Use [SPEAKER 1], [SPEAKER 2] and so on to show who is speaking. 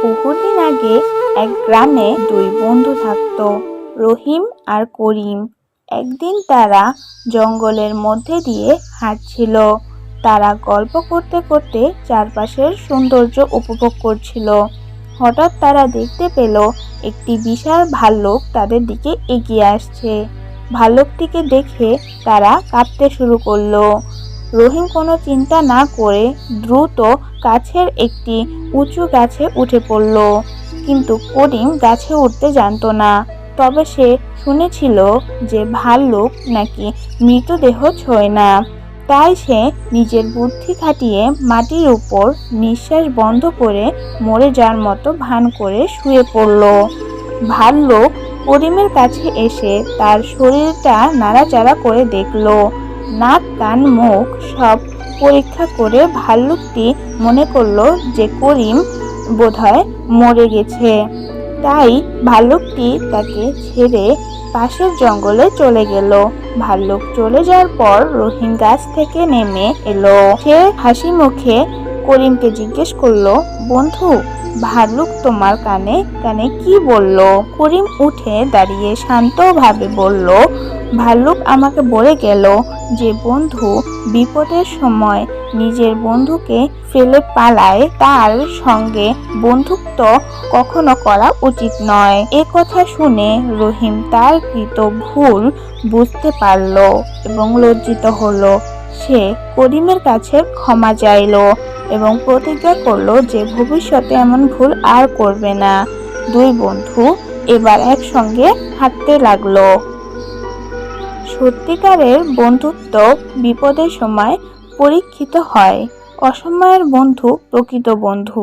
[SPEAKER 1] বহুদিন আগে এক গ্রামে দুই বন্ধু থাকতো, রহিম আর করিম। একদিন তারা জঙ্গলের মধ্যে দিয়ে হাঁটছিল। তারা গল্প করতে করতে চারপাশের সৌন্দর্য উপভোগ করছিল। হঠাৎ তারা দেখতে পেল একটি বিশাল ভাল্লুক তাদের দিকে এগিয়ে আসছে। ভাল্লুকটিকে দেখে তারা কাঁপতে শুরু করলো। রহিম কোনো চিন্তা না করে দ্রুত কাছের একটি উঁচু গাছে উঠে পড়ল। কিন্তু করিম গাছে উঠতে জানতো না। তবে সে শুনেছিল যে ভাল্লুক নাকি মৃতদেহ ছোঁয় না। তাই সে নিজের বুদ্ধি খাটিয়ে মাটির উপর নিঃশ্বাস বন্ধ করে মরে যাওয়ার মতো ভান করে শুয়ে পড়ল। ভাল্লুক করিমের কাছে এসে তার শরীরটা নাড়াচাড়া করে দেখল। নাক কান মুখ সব পরীক্ষা করে ভাল্লুকটি মনে করলো যে করিম বোধহয় মরে গেছে। তাই ভাল্লুকটি তাকে ছেড়ে পাশের জঙ্গলে চলে গেল। ভাল্লুক চলে যাওয়ার পর রহিম গাছ থেকে নেমে এলো। সে হাসি মুখে করিমকে জিজ্ঞেস করলো, বন্ধু, ভাল্লুক তোমার কানে কানে কি বলল? করিম উঠে দাঁড়িয়ে শান্তভাবে বলল, ভাল্লুক আমাকে বলে গেল যে বন্ধু বিপদের সময় নিজের বন্ধুকে ফেলে পালায়, তার সঙ্গে বন্ধুত্ব কখনো করা উচিত নয়। এ কথা শুনে রহিম তার কৃত ভুল বুঝতে পারল এবং লজ্জিত হলো। সে করিমের কাছে ক্ষমা চাইল এবং প্রতিজ্ঞা করলো যে ভবিষ্যতে এমন ভুল আর করবে না। দুই বন্ধু এবার একসঙ্গে হাঁটতে লাগলো। সত্যিকারের বন্ধুত্ব বিপদের সময় পরীক্ষিত হয়। অসময়ের বন্ধু প্রকৃত বন্ধু।